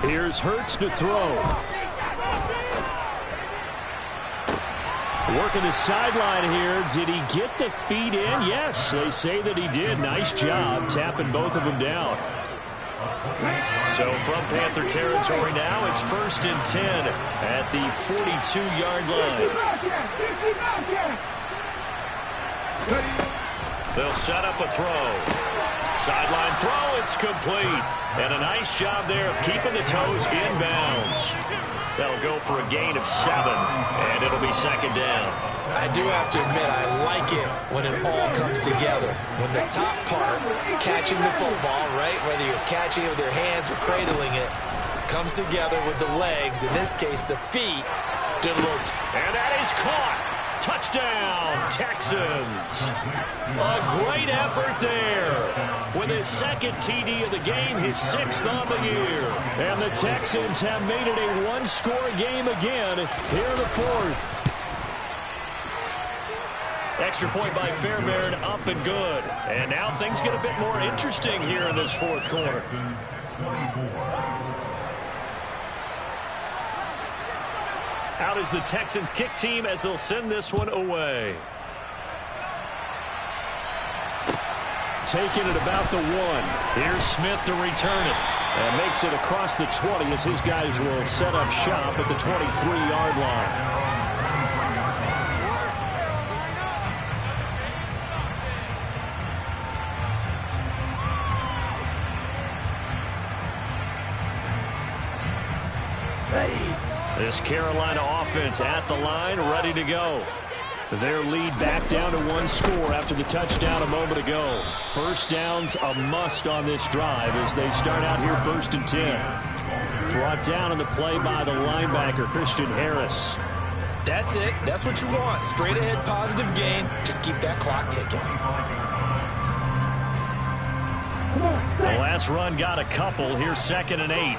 Here's Hurts to throw. Working the sideline here. Did he get the feet in? Yes, they say that he did. Nice job tapping both of them down. So from Panther territory now, it's 1st and 10 at the 42-yard line. They'll set up a throw. Sideline throw, it's complete. And a nice job there of keeping the toes inbounds. That'll go for a gain of 7, and it'll be 2nd down. I do have to admit, I like it when it all comes together. When the top part, catching the football, right, whether you're catching it with your hands or cradling it, comes together with the legs, in this case, the feet, did a little... And that is caught. Touchdown, Texans. A great effort there. With his 2nd TD of the game, his 6th on the year. And the Texans have made it a 1-score game again here in the 4th. Extra point by Fairbairn, up and good. And now things get a bit more interesting here in this 4th quarter. Out is the Texans kick team as they'll send this one away. Taking it about the 1. Here's Smith to return it. And makes it across the 20 as his guys will set up shop at the 23-yard line. This Carolina offense at the line, ready to go. Their lead back down to 1 score after the touchdown a moment ago. 1st down's a must on this drive as they start out here 1st and 10. Brought down on the play by the linebacker, Christian Harris. That's it. That's what you want. Straight ahead positive gain. Just keep that clock ticking. The last run got a couple. Here's 2nd and 8.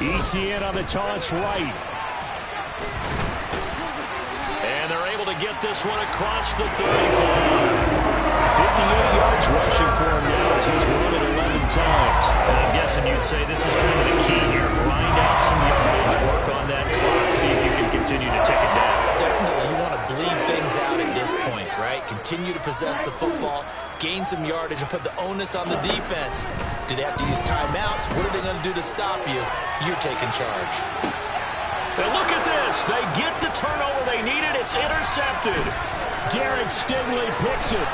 ETN on the toss right. And they're able to get this one across the 35. 58 yards rushing for him now as he's run it 11 times. And I'm guessing you'd say this is kind of the key here. Grind out some yardage, work on that clock, see if you can continue to tick it down. Definitely, you want to bleed things out at this point, right? Continue to possess the football, gain some yardage, and put the onus on the defense. Do they have to use timeouts? What are they going to do to stop you? You're taking charge. Now look at this. They get the turnover they needed. It's intercepted. Derek Stingley picks it.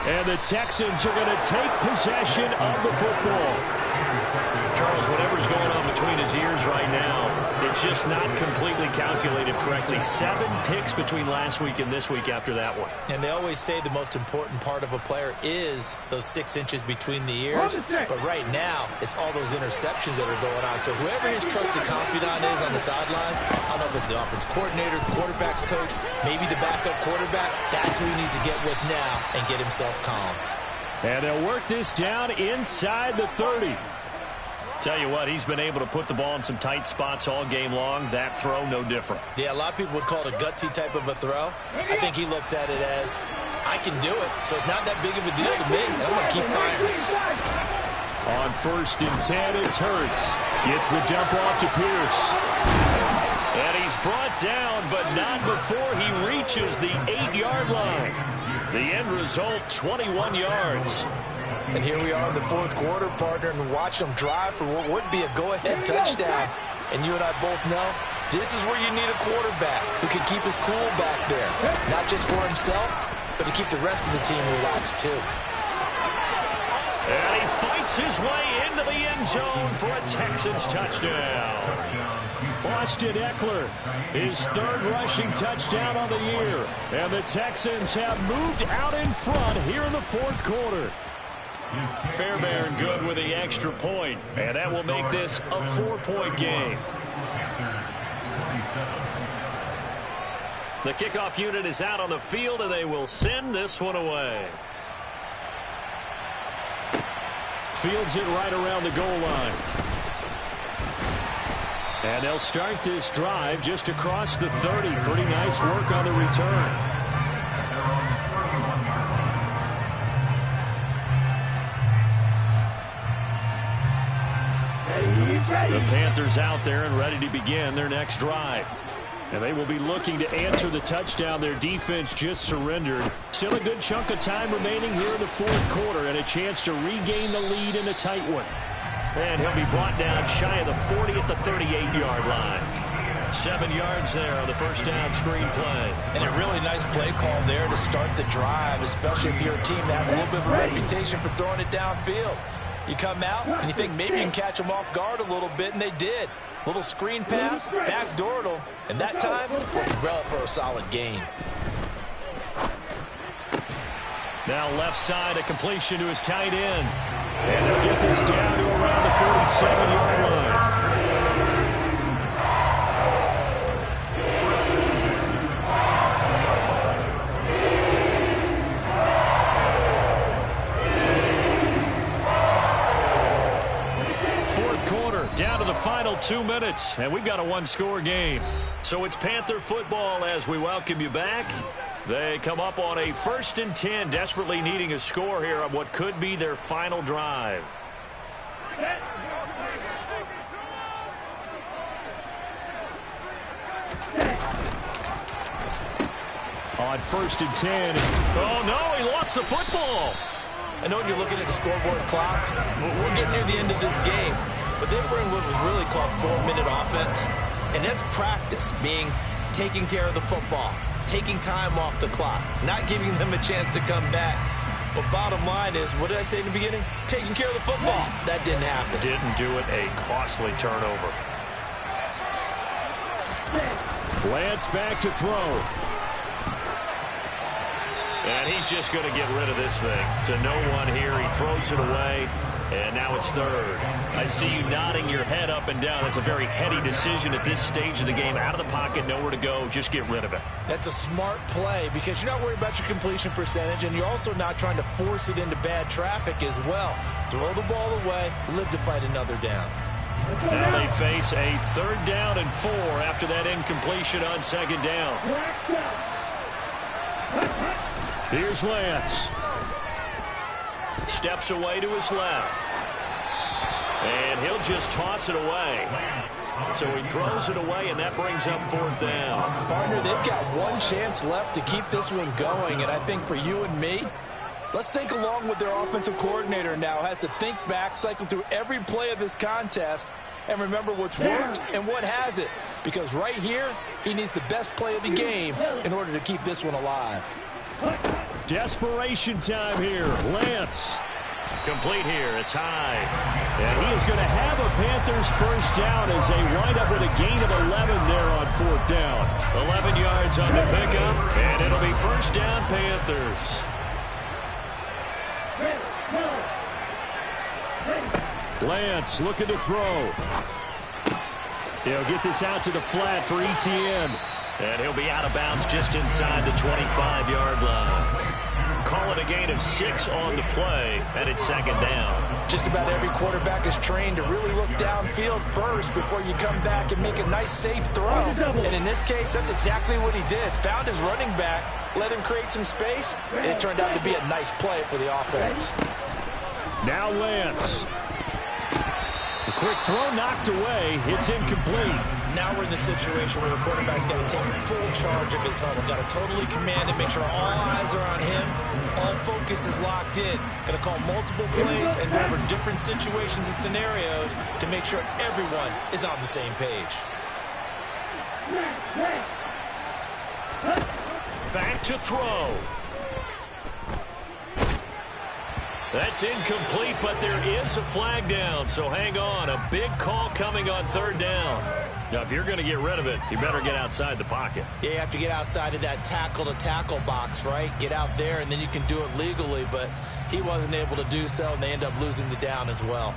And the Texans are going to take possession of the football. Charles, whatever's going on between his ears right now, it's just not completely calculated correctly. 7 picks between last week and this week after that one. And they always say the most important part of a player is those 6 inches between the ears. But right now, it's all those interceptions that are going on. So whoever his trusted confidant is on the sidelines, I don't know if it's the offense coordinator, the quarterback's coach, maybe the backup quarterback, that's who he needs to get with now and get himself calm. And they'll work this down inside the 30. Tell you what, he's been able to put the ball in some tight spots all game long. That throw, no different. Yeah, a lot of people would call it a gutsy type of a throw. I think he looks at it as, I can do it, so it's not that big of a deal to me, and I'm going to keep firing. On 1st and 10, it's Hurts. Gets the dump off to Pierce. And he's brought down, but not before he reaches the 8-yard line. The end result, 21 yards. And here we are in the 4th quarter, partner, and watch them drive for what would be a go-ahead touchdown. And you and I both know this is where you need a quarterback who can keep his cool back there. Not just for himself, but to keep the rest of the team relaxed, too. And he fights his way into the end zone for a Texans touchdown. Austin Eckler, his 3rd rushing touchdown on the year. And the Texans have moved out in front here in the 4th quarter. Fairbairn good with the extra point, and that will make this a 4-point game. The kickoff unit is out on the field, and they will send this one away. Fields it right around the goal line. And they'll start this drive just across the 30. Pretty nice work on the return. The Panthers out there and ready to begin their next drive. And they will be looking to answer the touchdown their defense just surrendered. Still a good chunk of time remaining here in the 4th quarter and a chance to regain the lead in a tight one. And he'll be brought down shy of the 40 at the 38-yard line. 7 yards there on the first down screen play. And a really nice play call there to start the drive, especially if you're a team that has a little bit of a reputation for throwing it downfield. You come out and you think maybe you can catch them off guard a little bit, and they did. Little screen pass, backdoored them, and that time, well for a solid gain. Now left side, a completion to his tight end. And they'll get this down to around the 47-yard line. Down to the final 2 minutes, and we've got a 1-score game. So it's Panther football as we welcome you back. They come up on a 1st and 10, desperately needing a score here on what could be their final drive. On 1st and 10. Oh, no, he lost the football. I know when you're looking at the scoreboard clock, we're getting near the end of this game. But they were in what was really called 4-minute offense. And that's practice, being taking care of the football, taking time off the clock, not giving them a chance to come back. But bottom line is, what did I say in the beginning? Taking care of the football. That didn't happen. Didn't do it, a costly turnover. Lance back to throw. And he's just going to get rid of this thing. To no one here, he throws it away. And now it's 3rd. I see you nodding your head up and down. That's a very heady decision at this stage of the game. Out of the pocket, nowhere to go. Just get rid of it. That's a smart play because you're not worried about your completion percentage, and you're also not trying to force it into bad traffic as well. Throw the ball away, live to fight another down. Now they face a 3rd down and 4 after that incompletion on 2nd down. Here's Lance. Steps away to his left. And he'll just toss it away. So he throws it away, and that brings up 4th down. Partner, they've got one chance left to keep this one going, and I think for you and me, let's think along with their offensive coordinator now. Has to think back, cycle through every play of this contest, and remember what's worked and what hasn't. Because right here, he needs the best play of the game in order to keep this one alive. Desperation time here. Lance. Complete here. It's high. And he is going to have a Panthers first down as they wind up with a gain of 11 there on 4th down. 11 yards on the pickup, and it'll be first down Panthers. Lance looking to throw. He'll get this out to the flat for Etienne. And he'll be out of bounds just inside the 25-yard line. Call it a gain of 6 on the play, and it's 2nd down. Just about every quarterback is trained to really look downfield first before you come back and make a nice, safe throw. And in this case, that's exactly what he did. Found his running back, let him create some space, and it turned out to be a nice play for the offense. Now Lance. The quick throw knocked away. It's incomplete. Now we're in the situation where the quarterback's got to take full charge of his huddle. Got to totally command it, make sure all eyes are on him. All focus is locked in. Going to call multiple plays and go over different situations and scenarios to make sure everyone is on the same page. Back to throw. That's incomplete, but there is a flag down, so hang on. A big call coming on 3rd down. Now, if you're going to get rid of it, you better get outside the pocket. Yeah, you have to get outside of that tackle-to-tackle box, right? Get out there, and then you can do it legally, but he wasn't able to do so, and they end up losing the down as well.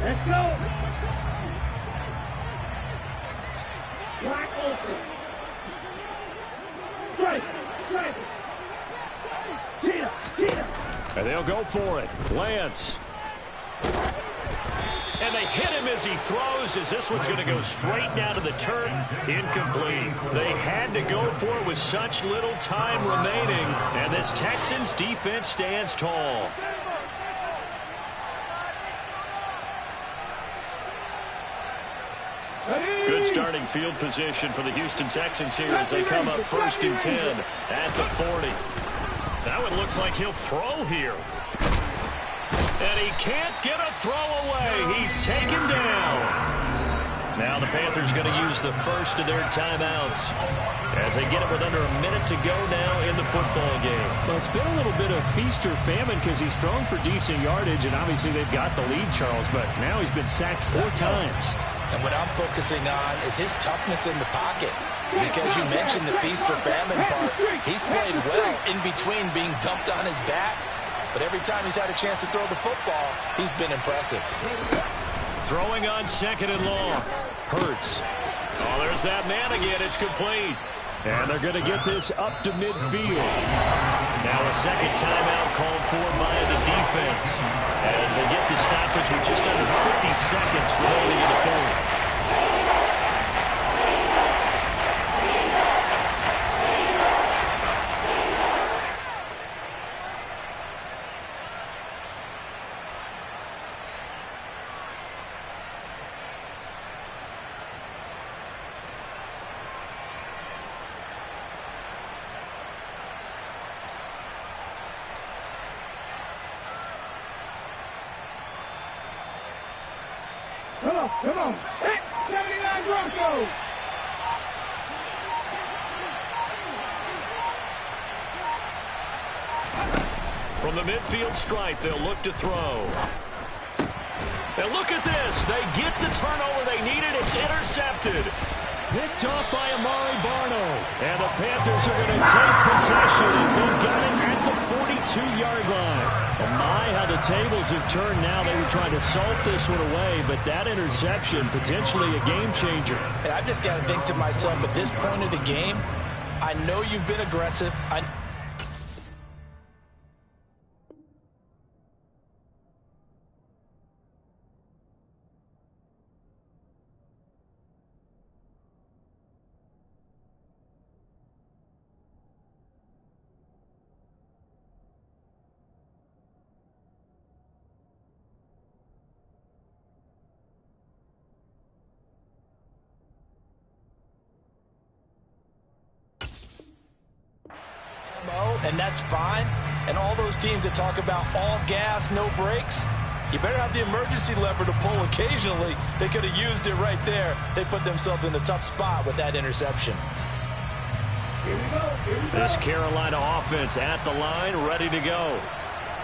Let's go. Wide open. Strike. Cheetah. And they'll go for it. Lance. And they hit him as he throws, as this one's going to go straight down to the turf. Incomplete. They had to go for it with such little time remaining, and this Texans defense stands tall. Good starting field position for the Houston Texans here as they come up 1st and 10 at the 40. Now it looks like he'll throw here. And he can't get a throw away. He's taken down. Now the Panthers going to use the first of their timeouts as they get it with under a minute to go now in the football game. Well, it's been a little bit of feast or famine because he's thrown for decent yardage, and obviously they've got the lead, Charles, but now he's been sacked 4 times. And what I'm focusing on is his toughness in the pocket. Because you mentioned the feast or famine part, he's played well in between being dumped on his back. But every time he's had a chance to throw the football, he's been impressive. Throwing on 2nd and long. Hurts. Oh, there's that man again. It's complete. And they're going to get this up to midfield. Now a second timeout called for by the defense as they get the stoppage with just under 50 seconds remaining in the 4th. Come on. Hey, 79 Broncos. From the midfield stripe, they'll look to throw. And look at this. They get the turnover they needed. It's intercepted. Picked off by Amari Barno. And the Panthers are going to take possession as they've got it at the 42-yard line. Oh my, how the tables have turned now. They were trying to salt this one away, but that interception, potentially a game changer. And I've just got to think to myself, at this point of the game, I know you've been aggressive. and that's fine. And all those teams that talk about all gas, no brakes, you better have the emergency lever to pull occasionally. They could have used it right there. They put themselves in a tough spot with that interception. This Carolina offense at the line, ready to go.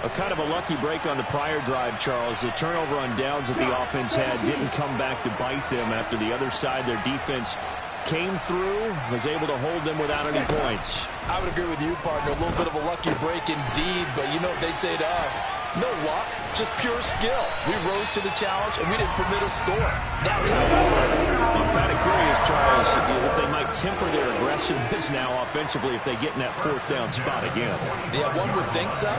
A kind of a lucky break on the prior drive, Charles. The turnover on downs that the offense had didn't come back to bite them after the other side. Their defense came through, was able to hold them without any points. I would agree with you, partner. A little bit of a lucky break indeed, but you know what they'd say to us? No luck, just pure skill. We rose to the challenge, and we didn't permit a score. That's how we won. I'm kind of curious, Charles, if they might temper their aggressiveness now offensively if they get in that fourth down spot again. Yeah, one would think so,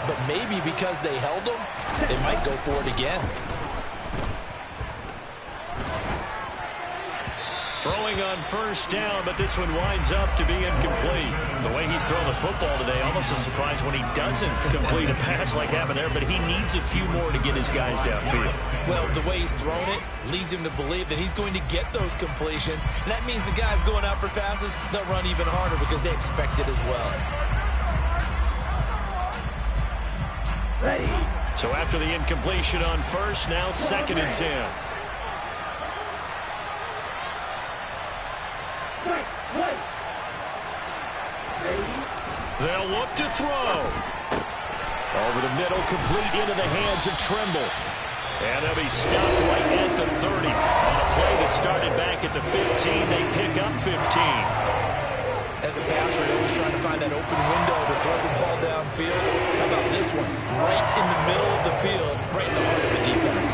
but maybe because they held them, they might go for it again. Throwing on first down, but this one winds up to be incomplete. The way he's throwing the football today, almost a surprise when he doesn't complete a pass like happened there, but he needs a few more to get his guys downfield. Well, the way he's thrown it leads him to believe that he's going to get those completions, and that means the guys going out for passes, they'll run even harder because they expect it as well. Ready. So after the incompletion on first, now 2nd and 10. They'll look to throw. Over the middle, complete into the hands of Trimble. And they'll be stopped right at the 30. On a play that started back at the 15, they pick up 15. As a passer, you're always trying to find that open window to throw the ball downfield. How about this one? Right in the middle of the field, right in the heart of the defense.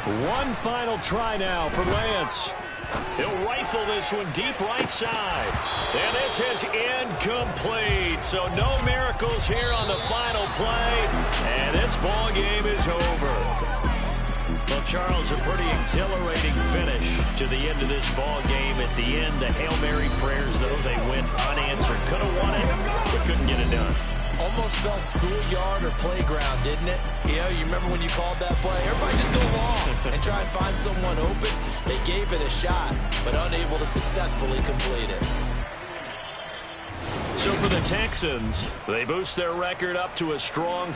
One final try now for Lance. He'll rifle this one deep right side. And this is incomplete. So no miracles here on the final play. And this ball game is over. Well, Charles, a pretty exhilarating finish to the end of this ball game. At the end, the Hail Mary prayers, though, they went unanswered. Could have won it, but couldn't get it done. Almost felt schoolyard or playground, didn't it? You remember when you called that play? Everybody just go long and try and find someone open. They gave it a shot, but unable to successfully complete it. So for the Texans, they boost their record up to a strong